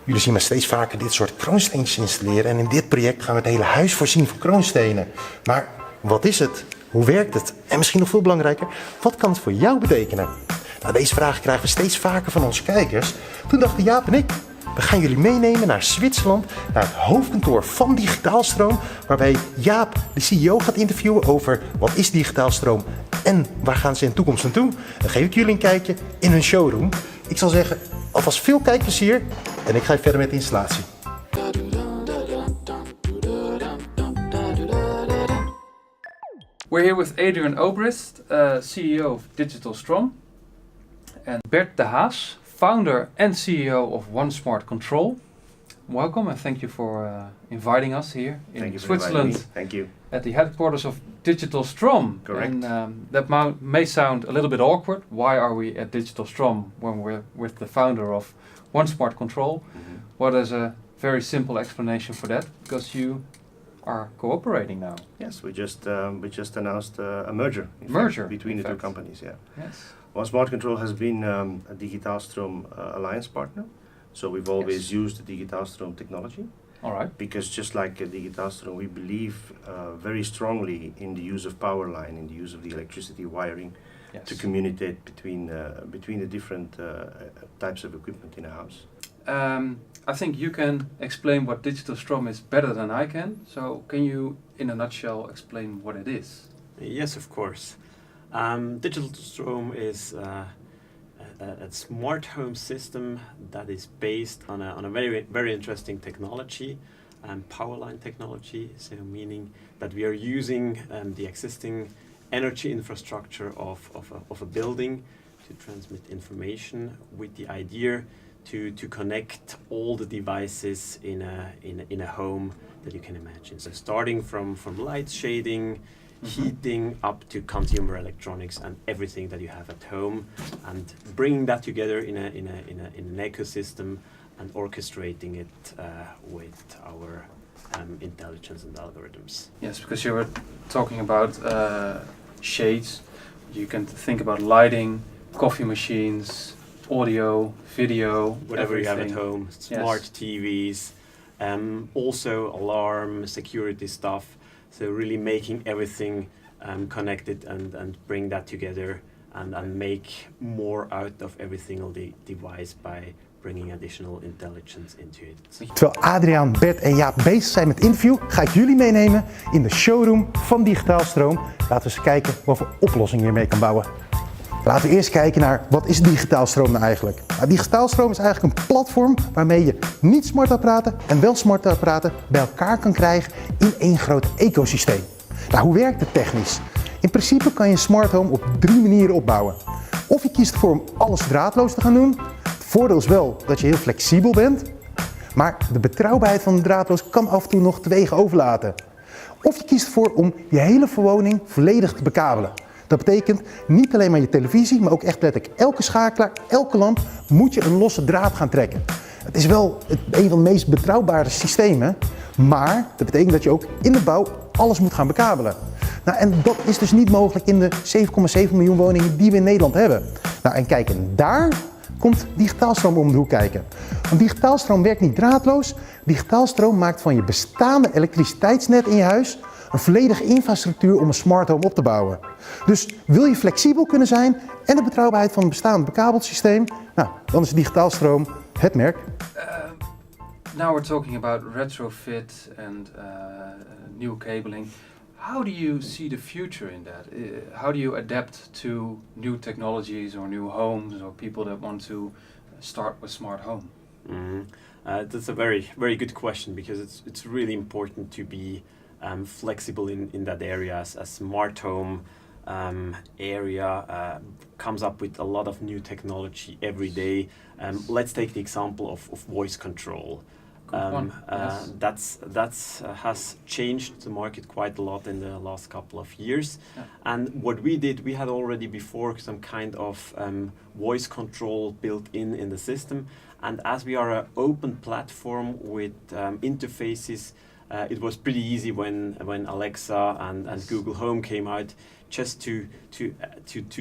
Jullie zien me steeds vaker dit soort kroonsteentjes installeren en in dit project gaan we het hele huis voorzien van kroonstenen. Maar wat is het? Hoe werkt het? En misschien nog veel belangrijker, wat kan het voor jou betekenen? Nou, deze vragen krijgen we steeds vaker van onze kijkers. Toen dachten Jaap en ik, we gaan jullie meenemen naar Zwitserland, naar het hoofdkantoor van digitalSTROM, waarbij Jaap de CEO gaat interviewen over wat is digitalSTROM en waar gaan ze in de toekomst naartoe. Dan geef ik jullie een kijkje in hun showroom. Ik zal zeggen, alvast veel kijkplezier en ik ga verder met de installatie. We're here with Adrian Obrist, CEO of digitalSTROM, and Bert de Haas, founder and CEO of One Smart Control. Welcome and thank you for inviting us here in Switzerland. Thank you. At the headquarters of digitalSTROM. Correct. And that may sound a little bit awkward. Why are we at digitalSTROM when we're with the founder of One Smart Control? Mm-hmm. Well, there's a very simple explanation for that, because you are cooperating now. Yes, we just announced a merger. Between the two companies. Yeah. Yes. One Smart Control has been a digitalSTROM alliance partner, so we've always used the digitalSTROM technology. All right. Because just like digitalSTROM, we believe very strongly in the use of power line, in the use of the electricity wiring to communicate between the different types of equipment in a house. I think you can explain what digitalSTROM is better than I can. So can you, in a nutshell, explain what it is? Yes, of course. digitalSTROM is a smart home system that is based on a very interesting technology, power line technology. So meaning that we are using the existing energy infrastructure of a building to transmit information with the idea to connect all the devices in a home that you can imagine. So starting from light shading, heating, up to consumer electronics and everything that you have at home, and bringing that together in an ecosystem and orchestrating it with our intelligence and algorithms. Yes, because you were talking about shades. You can think about lighting, coffee machines, audio, video, whatever everything. you have at home, smart TVs, also alarm, security stuff. So really making everything connected and bring that together and make more out of every single device by bringing additional intelligence into it. Terwijl Adriaan, Bert en Jaap bezig zijn met het interview, ga ik jullie meenemen in de showroom van digitalSTROM. Laten we eens kijken wat voor oplossingen je mee kan bouwen. Laten we eerst kijken naar wat is digitalSTROM nou eigenlijk. Nou, digitalSTROM is eigenlijk een platform waarmee je niet smarte apparaten en wel smarte apparaten bij elkaar kan krijgen in één groot ecosysteem. Nou, hoe werkt het technisch? In principe kan je een smart home op 3 manieren opbouwen. Of je kiest ervoor om alles draadloos te gaan doen. Het voordeel is wel dat je heel flexibel bent, maar de betrouwbaarheid van de draadloos kan af en toe nog te wegen overlaten. Of je kiest ervoor om je hele woning volledig te bekabelen. Dat betekent niet alleen maar je televisie, maar ook echt letterlijk elke schakelaar, elke lamp moet je een losse draad gaan trekken. Het is wel een van de meest betrouwbare systemen, maar dat betekent dat je ook in de bouw alles moet gaan bekabelen. Nou, en dat is dus niet mogelijk in de 7,7 miljoen woningen die we in Nederland hebben. Nou, en kijk, en daar komt digitalSTROM om de hoek kijken. Want digitalSTROM werkt niet draadloos. digitalSTROM maakt van je bestaande elektriciteitsnet in je huis een volledige infrastructuur om een smart home op te bouwen. Dus wil je flexibel kunnen zijn en de betrouwbaarheid van het bestaande bekabeld systeem, nou, dan is digitalSTROM het merk. Now we're talking about retrofit and new cabling. How do you see the future in that? How do you adapt to new technologies or new homes or people that want to start with smart home? That's a very good question, because it's really important to be flexible in that area. As a smart home area comes up with a lot of new technology every day. Let's take the example of voice control. That's has changed the market quite a lot in the last couple of years. Yeah. And what we did, we had already before some kind of voice control built in the system. And as we are an open platform with interfaces It was pretty easy when Alexa and Google Home came out, just to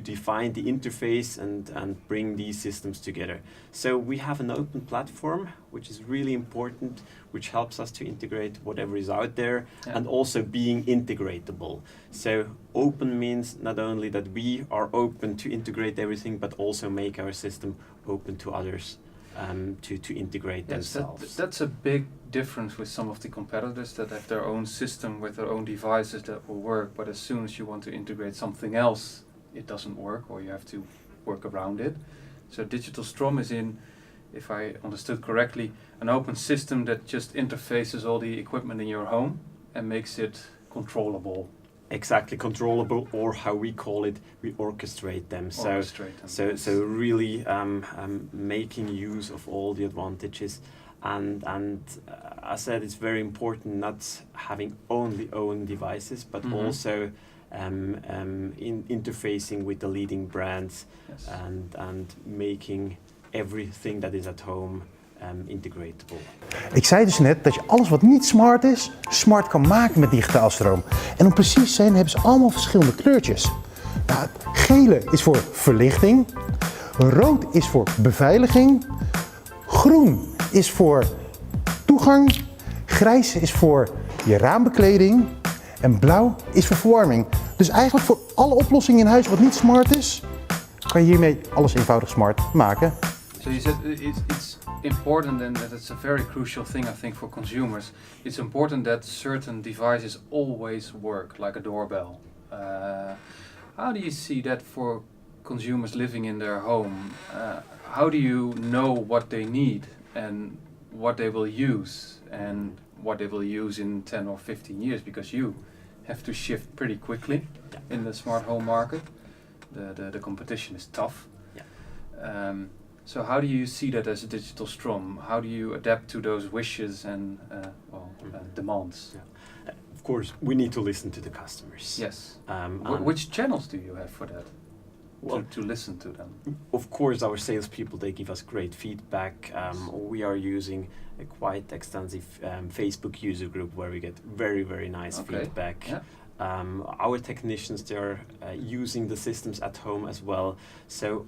define the interface and bring these systems together. So we have an open platform, which is really important, which helps us to integrate whatever is out there, and also being integratable. So open means not only that we are open to integrate everything, but also make our system open to others to integrate themselves. That's a big difference with some of the competitors that have their own system with their own devices that will work, but as soon as you want to integrate something else, it doesn't work, or you have to work around it. So digitalSTROM is, in, if I understood correctly, an open system that just interfaces all the equipment in your home and makes it controllable. Exactly, controllable, or how we call it, we orchestrate them. So really making use of all the advantages. And I said it's very important not having only own devices, but also interfacing with the leading brands, and making everything that is at home integratable. Ik zei dus net dat je alles wat niet smart is, smart kan maken met digitalSTROM. En om precies te zijn hebben ze allemaal verschillende kleurtjes. Nou, het gele is voor verlichting, rood is voor beveiliging, groen is voor toegang, grijs is voor je raambekleding en blauw is voor verwarming. Dus eigenlijk voor alle oplossingen in huis wat niet smart is, kan je hiermee alles eenvoudig smart maken. So you said it's important, and that it's a very crucial thing, I think, for consumers. It's important that certain devices always work, like a doorbell. How do you see that for consumers living in their home? How do you know what they need and what they will use, and what they will use in 10 or 15 years? Because you have to shift pretty quickly in the smart home market. The competition is tough. So how do you see that as a digitalSTROM? How do you adapt to those wishes and demands? Of course, we need to listen to the customers. Yes. Which channels do you have for that? Well, to listen to them? Of course, our salespeople, they give us great feedback. We are using a quite extensive Facebook user group where we get very, very nice feedback. Yeah. Our technicians, they are using the systems at home as well. So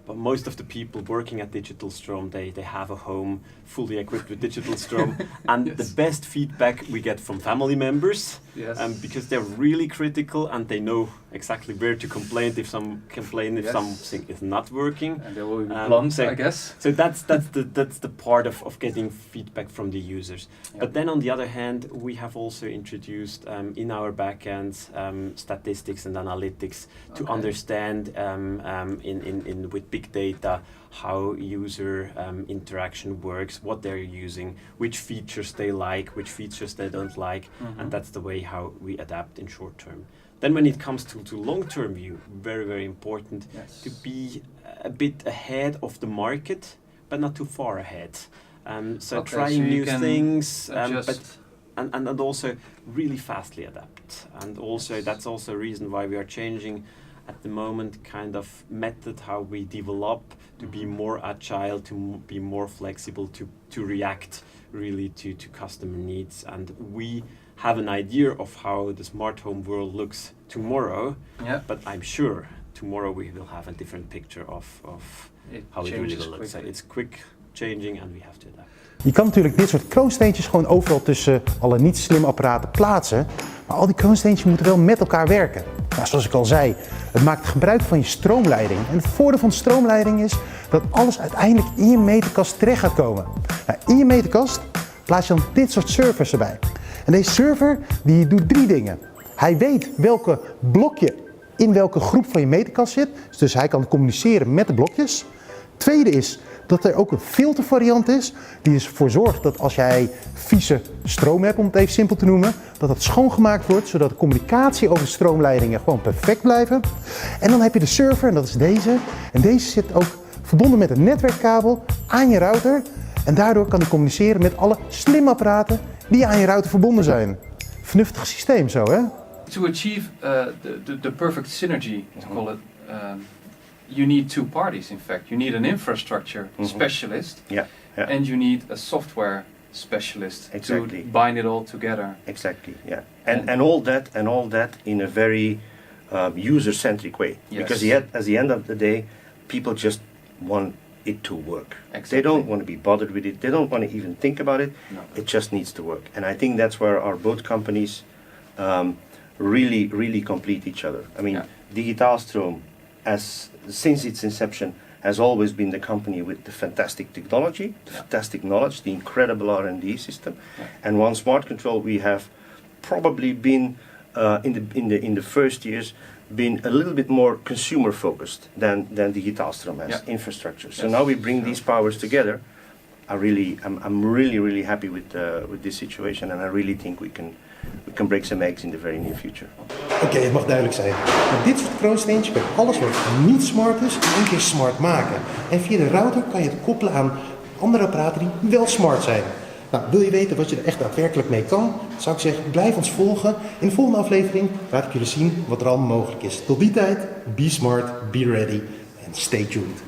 most of the people working at digitalSTROM, they have a home fully equipped with digitalSTROM. And the best feedback we get from family members, because they're really critical and they know exactly where to complain if something is not working. And they will be blunt, I guess. So that's the part of getting feedback from the users. Yep. But then on the other hand, we have also introduced in our backends statistics and analytics to understand with big data how user interaction works, what they're using, which features they like, which features they don't like, and that's the way how we adapt in short term. Then when it comes to long-term view, very, very important to be a bit ahead of the market, but not too far ahead. Trying new things, and also really fastly adapt. And also that's also a reason why we are changing at the moment kind of method how we develop to be more agile, to be more flexible, to react really to customer needs. And we have an idea of how the smart home world looks tomorrow, but I'm sure tomorrow we will have a different picture of how it really will look. So it's quick changing and we have to adapt. Je kan natuurlijk dit soort kroonsteentjes gewoon overal tussen alle niet slimme apparaten plaatsen, maar al die kroonsteentjes moeten wel met elkaar werken. Nou, zoals ik al zei, het maakt gebruik van je stroomleiding. En het voordeel van de stroomleiding is dat alles uiteindelijk in je meterkast terecht gaat komen. Nou, in je meterkast plaats je dan dit soort servers erbij. En deze server die doet 3 dingen. Hij weet welke blokje in welke groep van je meterkast zit, dus hij kan communiceren met de blokjes. Tweede is dat er ook een filtervariant is, die ervoor zorgt dat als jij vieze stroom hebt, om het even simpel te noemen, dat het schoongemaakt wordt, zodat de communicatie over de stroomleidingen gewoon perfect blijven. En dan heb je de server, en dat is deze. En deze zit ook verbonden met een netwerkkabel aan je router. En daardoor kan hij communiceren met alle slimme apparaten die aan je router verbonden zijn. Vernuftig systeem zo, hè? To achieve the perfect synergy, to call it, you need 2 parties, in fact. You need an infrastructure specialist, and you need a software specialist Exactly. to bind it all together. Exactly, yeah. And all that in a very user-centric way. Yes. Because yet, at the end of the day, people just want it to work. Exactly. They don't want to be bothered with it. They don't want to even think about it. No. It just needs to work. And I think that's where our both companies really complete each other. I mean, Yeah. digitalSTROM, since its inception, has always been the company with the fantastic technology, the fantastic knowledge, the incredible R&D system. Yeah. And One Smart Control, we have probably been in the first years been a little bit more consumer focused than digitalSTROM as infrastructure. So Yes. now we bring these powers together. I'm really happy with this situation, and I really think we can break some eggs in the very near future. Oké, het mag duidelijk zijn. Met dit soort kroonsteentjes kan je alles wat niet smart is, in één keer smart maken. En via de router kan je het koppelen aan andere apparaten die wel smart zijn. Nou, wil je weten wat je er echt daadwerkelijk mee kan? Dan zou ik zeggen, blijf ons volgen. In de volgende aflevering laat ik jullie zien wat er allemaal mogelijk is. Tot die tijd, be smart, be ready en stay tuned.